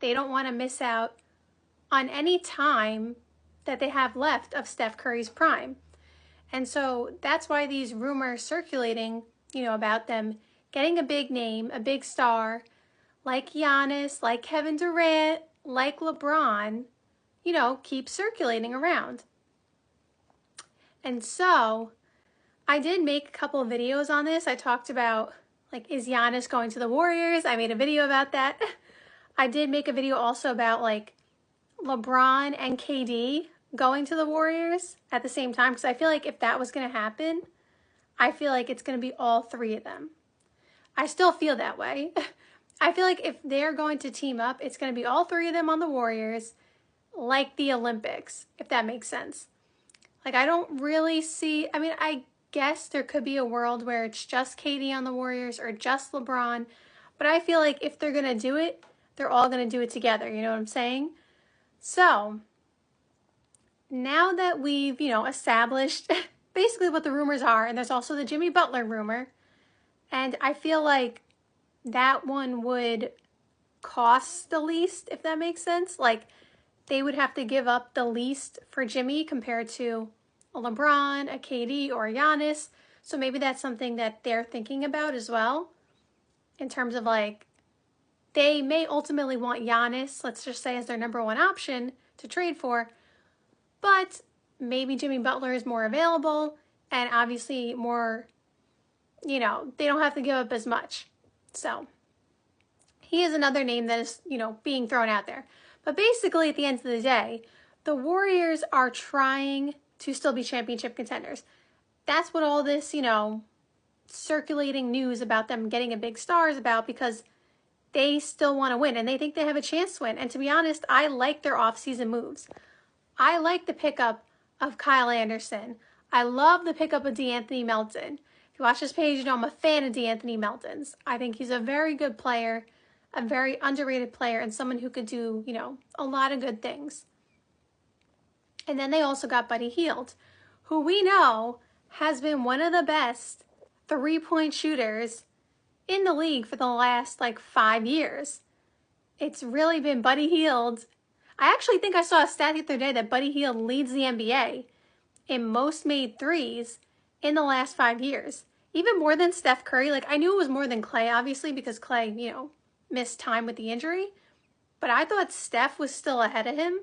they don't want to miss out on any time that they have left of Steph Curry's prime. And so that's why these rumors circulating, about them getting a big name, a big star, like Giannis, like Kevin Durant, like LeBron, keep circulating around. And so I did make a couple of videos on this. I talked about, like, is Giannis going to the Warriors? I made a video about that. I did make a video also about, like, LeBron and KD going to the Warriors at the same time, because I feel like if that was going to happen, I feel like it's going to be all three of them. I still feel that way. I feel like if they're going to team up, it's going to be all three of them on the Warriors, like the Olympics, if that makes sense. Like, I don't really see, I mean, I guess there could be a world where it's just KD on the Warriors or just LeBron, but I feel like if they're going to do it, they're all going to do it together, you know what I'm saying? So, now that we've, established basically what the rumors are, and there's also the Jimmy Butler rumor, and I feel like that one would cost the least, if that makes sense. Like, they would have to give up the least for Jimmy compared to a LeBron, a KD, or a Giannis. So maybe that's something that they're thinking about as well, in terms of, like, they may ultimately want Giannis, let's just say, as their number one option to trade for, but maybe Jimmy Butler is more available and obviously more, they don't have to give up as much. So he is another name that is, being thrown out there. But basically, at the end of the day, the Warriors are trying to still be championship contenders. That's what all this, circulating news about them getting a big star is about, because they still want to win and they think they have a chance to win. And to be honest, I like their offseason moves. I like the pickup of Kyle Anderson. I love the pickup of DeAnthony Melton. If you watch this page, I'm a fan of DeAnthony Melton's. I think he's a very good player, a very underrated player, and someone who could do, a lot of good things. And then they also got Buddy Hield, who we know has been one of the best three-point shooters in the league for the last, 5 years. It's really been Buddy Hield. I actually think I saw a stat the other day that Buddy Hield leads the NBA in most made threes in the last 5 years. Even more than Steph Curry. Like, I knew it was more than Clay, obviously, because Clay, missed time with the injury. But I thought Steph was still ahead of him.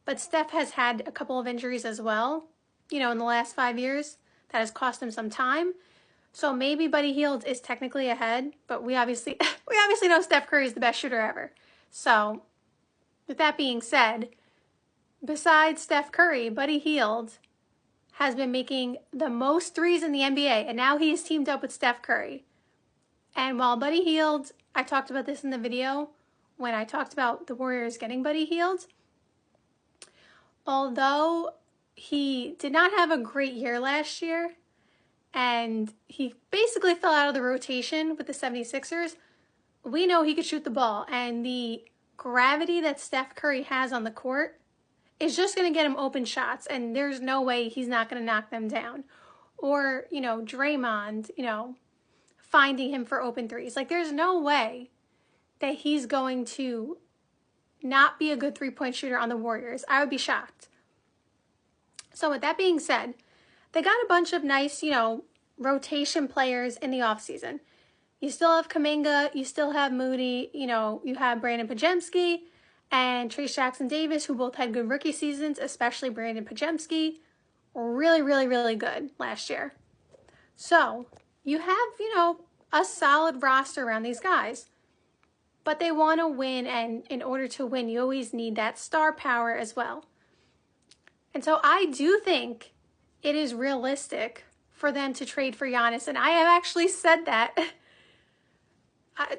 But Steph has had a couple of injuries as well, in the last 5 years. That has cost him some time. So maybe Buddy Hield is technically ahead, but we obviously know Steph Curry is the best shooter ever. So, with that being said, besides Steph Curry, Buddy Hield has been making the most threes in the NBA, and now he's teamed up with Steph Curry. And while Buddy Hield, I talked about this in the video when I talked about the Warriors getting Buddy Hield, although he did not have a great year last year, and he basically fell out of the rotation with the 76ers, we know he could shoot the ball, and the gravity that Steph Curry has on the court is just going to get him open shots, and there's no way he's not going to knock them down. Or, Draymond, finding him for open threes. Like, there's no way that he's going to not be a good three-point shooter on the Warriors. I would be shocked. So with that being said, they got a bunch of nice, rotation players in the offseason. You still have Kuminga, you still have Moody, you have Brandon Podziemski and Trayce Jackson-Davis, who both had good rookie seasons, especially Brandon Podziemski. Really, really, really good last year. So you have, a solid roster around these guys. But they want to win, and in order to win, you always need that star power as well. And so I do think it is realistic for them to trade for Giannis. And I have actually said that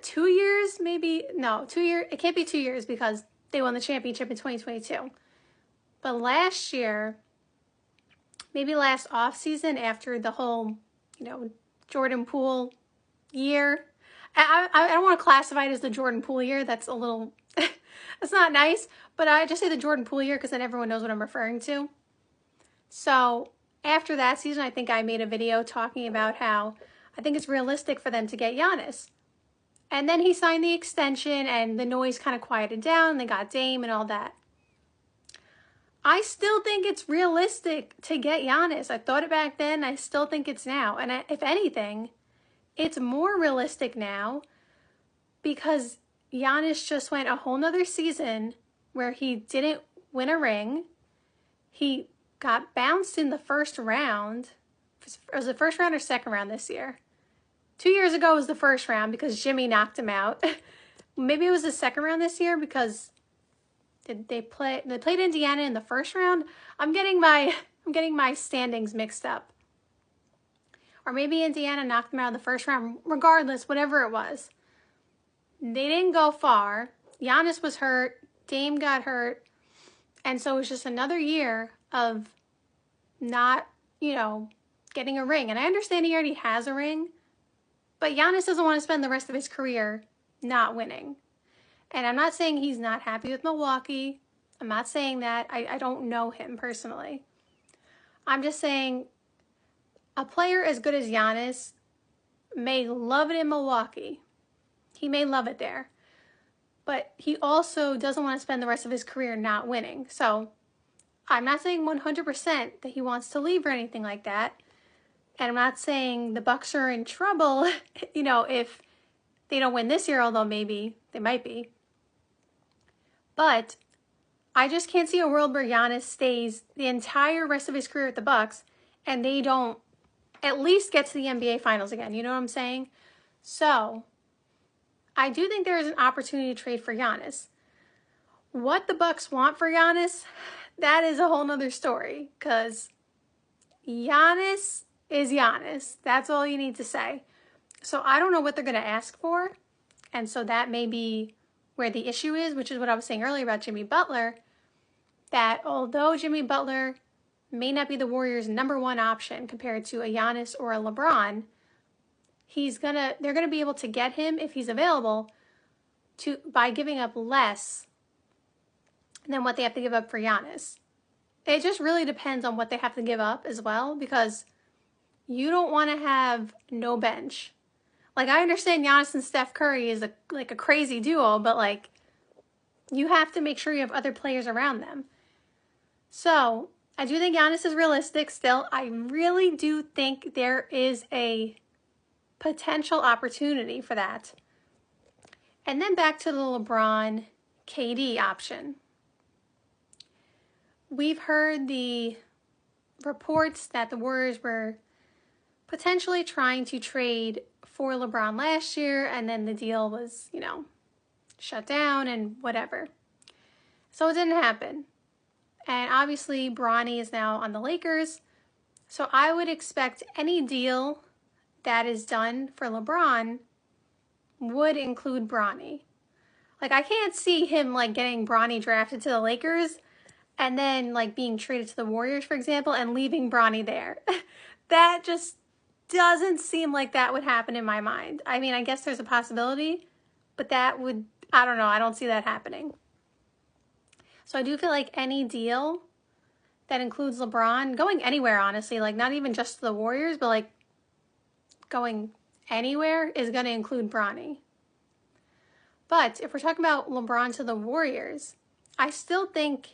2 years, maybe, no, 2 years, it can't be 2 years because they won the championship in 2022. But last year, maybe last offseason after the whole, Jordan Poole year, I don't want to classify it as the Jordan Poole year. That's a little, that's not nice. But I just say the Jordan Poole year because then everyone knows what I'm referring to. So after that season, I think I made a video talking about how I think it's realistic for them to get Giannis. And then he signed the extension and the noise kind of quieted down and they got Dame and all that. I still think it's realistic to get Giannis. I thought it back then. I still think it's now. And if anything, it's more realistic now because Giannis just went a whole nother season where he didn't win a ring. He got bounced in the first round. Was the first round or second round this year? 2 years ago was the first round because Jimmy knocked him out. Maybe it was the second round this year because they played Indiana in the first round. I'm getting my standings mixed up. Or maybe Indiana knocked them out in the first round. Regardless, whatever it was. They didn't go far. Giannis was hurt. Dame got hurt. And so it was just another year of not, getting a ring. And I understand he already has a ring. But Giannis doesn't want to spend the rest of his career not winning. And I'm not saying he's not happy with Milwaukee. I'm not saying that. I don't know him personally. I'm just saying a player as good as Giannis may love it in Milwaukee. He may love it there. But he also doesn't want to spend the rest of his career not winning. So I'm not saying 100% that he wants to leave or anything like that. And I'm not saying the Bucks are in trouble, if they don't win this year, although maybe they might be. But I just can't see a world where Giannis stays the entire rest of his career at the Bucks and they don't at least get to the NBA Finals again. You know what I'm saying? So I do think there is an opportunity to trade for Giannis. What the Bucks want for Giannis, that is a whole nother story because Giannis is Giannis. That's all you need to say. So I don't know what they're going to ask for. And so that may be where the issue is, which is what I was saying earlier about Jimmy Butler, that although Jimmy Butler may not be the Warriors' number one option compared to a Giannis or a LeBron, they're going to be able to get him if he's available by giving up less than what they have to give up for Giannis. It just really depends on what they have to give up as well, because you don't want to have no bench. Like, I understand Giannis and Steph Curry is a crazy duo, but you have to make sure you have other players around them. So I do think Giannis is realistic still. I really do think there is a potential opportunity for that. And then back to the LeBron KD option. We've heard the reports that the Warriors were potentially trying to trade for LeBron last year, and then the deal was, shut down and whatever. So it didn't happen. And obviously, Bronny is now on the Lakers. So I would expect any deal that is done for LeBron would include Bronny. I can't see him, getting Bronny drafted to the Lakers and then, being traded to the Warriors, for example, and leaving Bronny there. That just doesn't seem like that would happen in my mind. I mean, I guess there's a possibility, but I don't know, I don't see that happening. So I do feel like any deal that includes LeBron, going anywhere, honestly, not even just to the Warriors, but going anywhere is going to include Bronny. But if we're talking about LeBron to the Warriors, I still think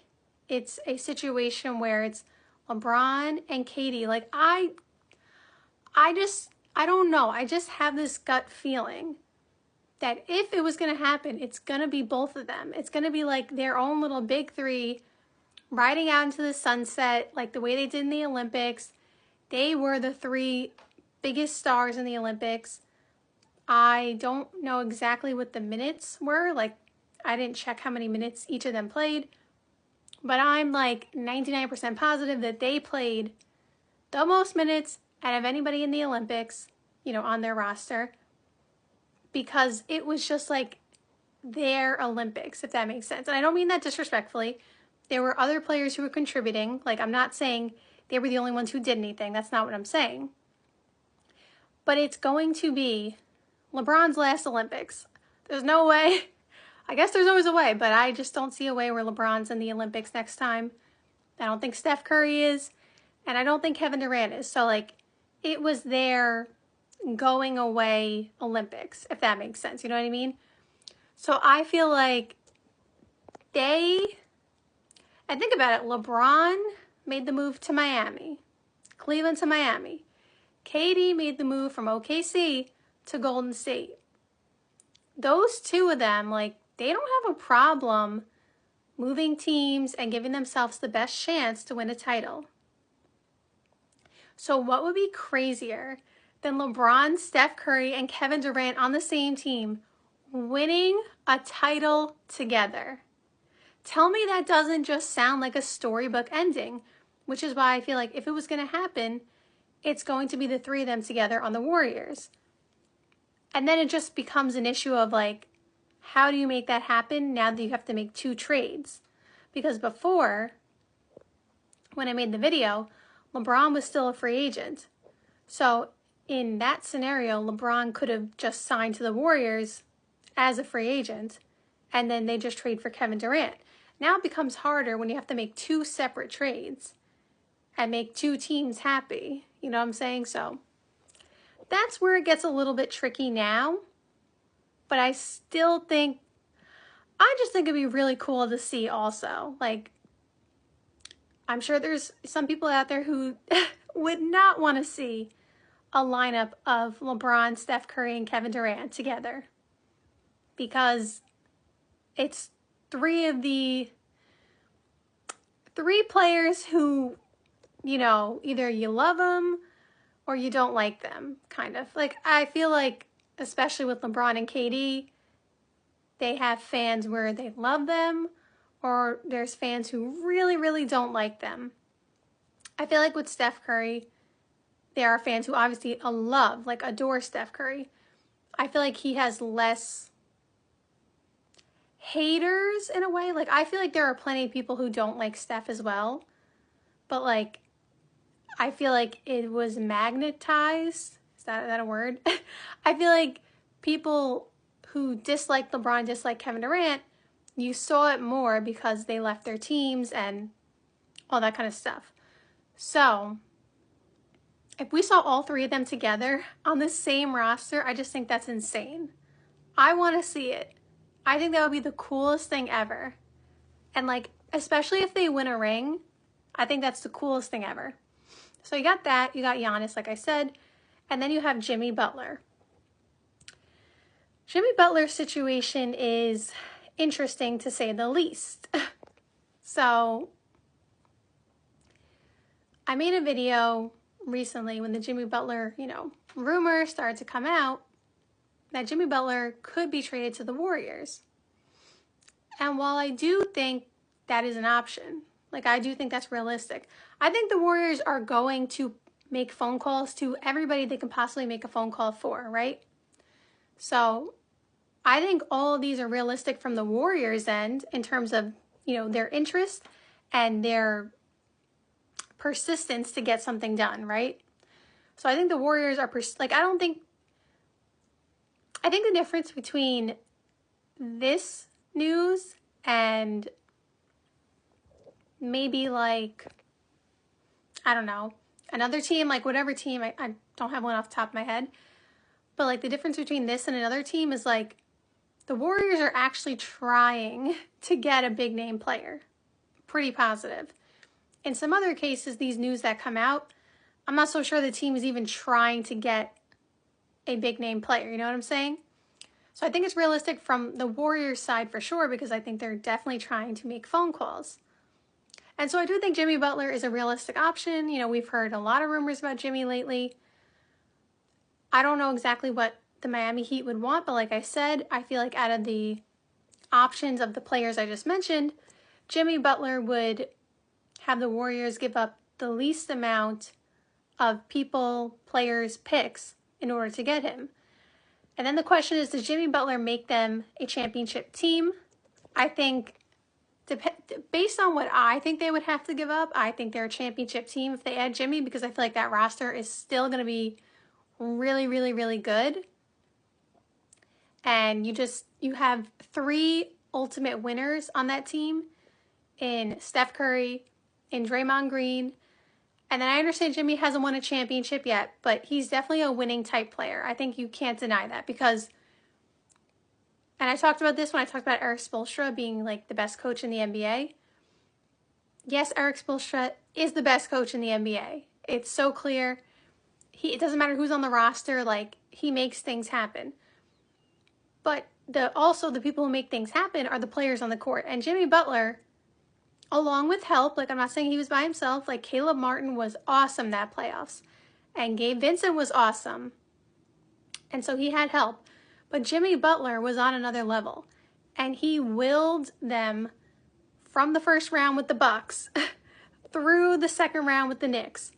it's a situation where it's LeBron and KD. I don't know. I just have this gut feeling that if it was going to happen, it's going to be both of them. It's going to be their own little big three riding out into the sunset, the way they did in the Olympics. They were the three biggest stars in the Olympics. I don't know exactly what the minutes were. I didn't check how many minutes each of them played. But I'm 99% positive that they played the most minutes out of anybody in the Olympics, on their roster. Because it was just their Olympics, if that makes sense. And I don't mean that disrespectfully. There were other players who were contributing. I'm not saying they were the only ones who did anything. That's not what I'm saying. But it's going to be LeBron's last Olympics. There's no way. I guess there's always a way, but I just don't see a way where LeBron's in the Olympics next time. I don't think Steph Curry is, and I don't think Kevin Durant is. So, it was their going away Olympics, if that makes sense. You know what I mean? So I feel like and think about it, LeBron made the move to Miami, Cleveland to Miami. KD made the move from OKC to Golden State. Those two of them, like, they don't have a problem moving teams and giving themselves the best chance to win a title. So what would be crazier than LeBron, Steph Curry, and Kevin Durant on the same team winning a title together? Tell me that doesn't just sound like a storybook ending, which is why I feel like if it was going to happen, it's going to be the three of them together on the Warriors. And then it just becomes an issue of like, how do you make that happen now that you have to make 2 trades? Because before, when I made the video, LeBron was still a free agent. So in that scenario, LeBron could have just signed to the Warriors as a free agent, and then they just trade for Kevin Durant. Now it becomes harder when you have to make 2 separate trades and make 2 teams happy. You know what I'm saying? So that's where it gets a little bit tricky now. But I just think it'd be really cool to see also. Like, I'm sure there's some people out there who would not want to see a lineup of LeBron, Steph Curry, and Kevin Durant together. Because it's 3 players who, you know, either you love them or you don't like them, kind of. Like, I feel like, especially with LeBron and KD, they have fans where they love them, or there's fans who really, really don't like them. I feel like with Steph Curry, there are fans who obviously love, like adore Steph Curry. I feel like he has less haters in a way. Like, I feel like there are plenty of people who don't like Steph as well. But like, I feel like it was magnetized. Is that a word? I feel like people who dislike LeBron, dislike Kevin Durant, you saw it more because they left their teams and all that kind of stuff. So if we saw all 3 of them together on the same roster, I just think that's insane. I want to see it. I think that would be the coolest thing ever. And like, especially if they win a ring, I think that's the coolest thing ever. So you got that, you got Giannis, like I said, and then you have Jimmy Butler. Jimmy Butler's situation is interesting to say the least. So I made a video recently when the Jimmy Butler, rumors started to come out that Jimmy Butler could be traded to the Warriors. And while I do think that is an option, like I do think that's realistic, I think the Warriors are going to make phone calls to everybody they can possibly make a phone call for, right? So I think all of these are realistic from the Warriors' end in terms of, their interest and their persistence to get something done, right? So I think the Warriors are, I think the difference between this news and maybe like, I don't know, another team, like whatever team, I don't have one off the top of my head, but like the difference between this and another team is like the Warriors are actually trying to get a big name player. Pretty positive. In some other cases, these news that come out, I'm not so sure the team is even trying to get a big name player. You know what I'm saying? So I think it's realistic from the Warriors side for sure, because I think they're definitely trying to make phone calls. And so I do think Jimmy Butler is a realistic option. We've heard a lot of rumors about Jimmy lately. I don't know exactly what the Miami Heat would want, but like I said, I feel like out of the options of the players I just mentioned, Jimmy Butler would have the Warriors give up the least amount of players' picks in order to get him. And then the question is, does Jimmy Butler make them a championship team? I think, based on what I think they would have to give up, I think they're a championship team if they add Jimmy, because I feel like that roster is still going to be really, really, really good. And you have 3 ultimate winners on that team in Steph Curry, in Draymond Green, And then I understand Jimmy hasn't won a championship yet, but he's definitely a winning type player. I think you can't deny that because, and I talked about this when I talked about Erik Spoelstra being like the best coach in the NBA. Yes, Erik Spoelstra is the best coach in the NBA. It's so clear. It doesn't matter who's on the roster, like he makes things happen. But also the people who make things happen are the players on the court. And Jimmy Butler, along with help, like I'm not saying he was by himself, like Caleb Martin was awesome that playoffs. And Gabe Vincent was awesome. And so he had help. But Jimmy Butler was on another level. And he willed them from the first round with the Bucks through the second round with the Knicks,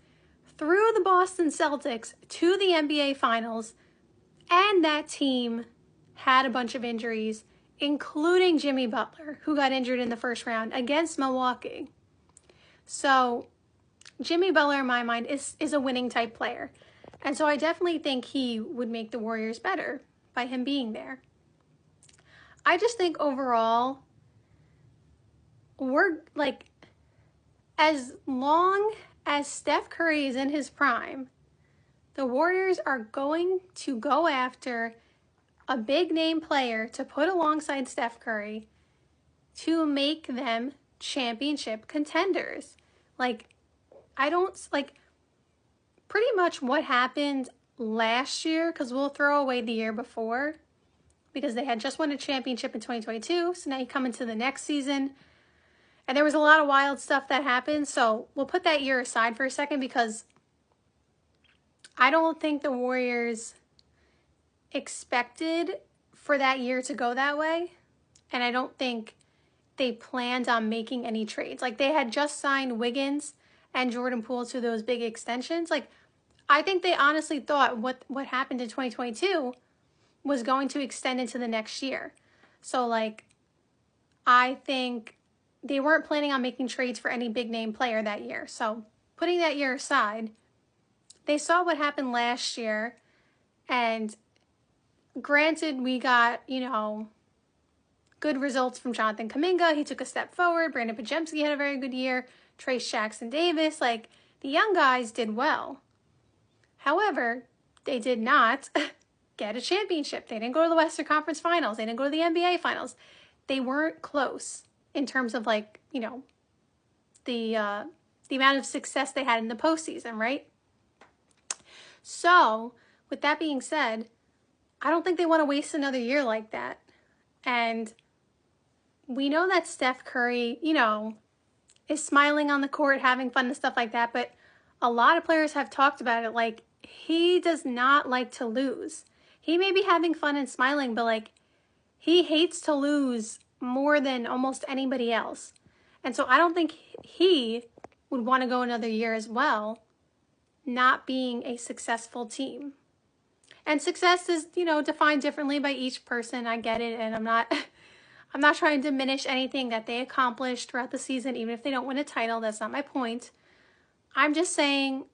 through the Boston Celtics to the NBA Finals. And that team had a bunch of injuries, including Jimmy Butler, who got injured in the first round against Milwaukee. So Jimmy Butler, in my mind, is a winning type player. And so I definitely think he would make the Warriors better by him being there. I just think overall, we're like, as long as Steph Curry is in his prime, the Warriors are going to go after a big name player to put alongside Steph Curry to make them championship contenders. Like, I don't, like, pretty much what happened last year, because we'll throw away the year before, because they had just won a championship in 2022, so now you come into the next season, and there was a lot of wild stuff that happened, so we'll put that year aside for a second, because I don't think the Warriors expected for that year to go that way, and I don't think they planned on making any trades. Like, they had just signed Wiggins and Jordan Poole to those big extensions. Like, I think they honestly thought what happened in 2022 was going to extend into the next year. So, like, I think they weren't planning on making trades for any big name player that year. So, putting that year aside, they saw what happened last year, and granted, we got, good results from Jonathan Kuminga. He took a step forward. Brandon Podziemski had a very good year. Trace Jackson-Davis, like, the young guys did well. However, they did not get a championship. They didn't go to the Western Conference Finals. They didn't go to the NBA Finals. They weren't close in terms of, like, the amount of success they had in the postseason, right? So, with that being said, I don't think they want to waste another year like that. And we know that Steph Curry, is smiling on the court, having fun and stuff like that. But a lot of players have talked about it. Like, he does not like to lose. He may be having fun and smiling, but, like, he hates to lose more than almost anybody else. And so I don't think he would want to go another year as well, not being a successful team. And success is, defined differently by each person. I get it, and I'm not trying to diminish anything that they accomplished throughout the season, even if they don't win a title. That's not my point. I'm just saying,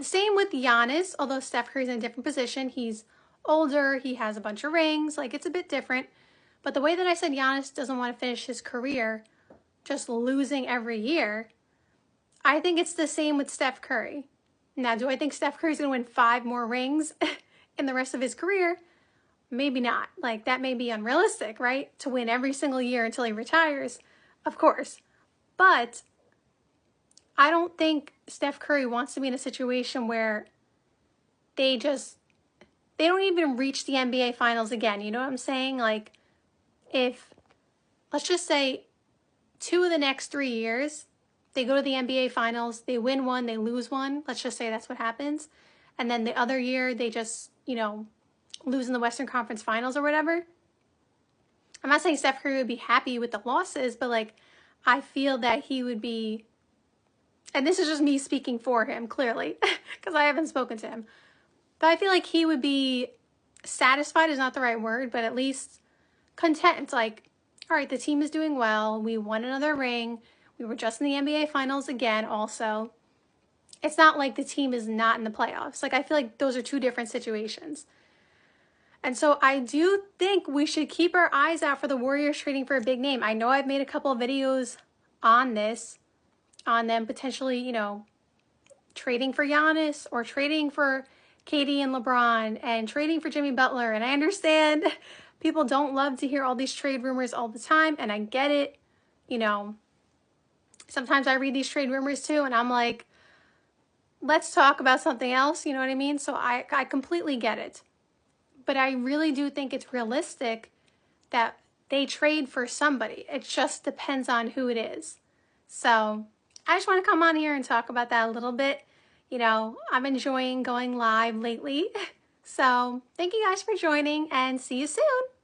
same with Giannis, although Steph Curry's in a different position. He's older, he has a bunch of rings, like, it's a bit different. But the way that I said Giannis doesn't want to finish his career just losing every year, I think it's the same with Steph Curry. Now, do I think Steph Curry's going to win 5 more rings in the rest of his career? Maybe not. Like, that may be unrealistic, right? To win every single year until he retires, of course. But I don't think Steph Curry wants to be in a situation where they don't even reach the NBA Finals again. You know what I'm saying? Like, if, let's just say, 2 of the next 3 years, they go to the NBA Finals, they win 1, they lose 1. Let's just say that's what happens. And then the other year, they just, lose in the Western Conference Finals or whatever. I'm not saying Steph Curry would be happy with the losses, but, like, I feel that he would be, and this is just me speaking for him, clearly, because I haven't spoken to him. But I feel like he would be satisfied is not the right word, but at least content. Like, all right, the team is doing well. We won another ring. We were just in the NBA Finals again also. It's not like the team is not in the playoffs. Like, I feel like those are 2 different situations. And so I do think we should keep our eyes out for the Warriors trading for a big name. I know I've made a couple of videos on this. on them potentially, you know, trading for Giannis or trading for KD and LeBron and trading for Jimmy Butler. And I understand people don't love to hear all these trade rumors all the time, and I get it. You know, sometimes I read these trade rumors too, and I'm like, let's talk about something else, you know what I mean? So I completely get it. But I really do think it's realistic that they trade for somebody. It just depends on who it is. So I just want to come on here and talk about that a little bit. You know, I'm enjoying going live lately. So thank you guys for joining, and see you soon.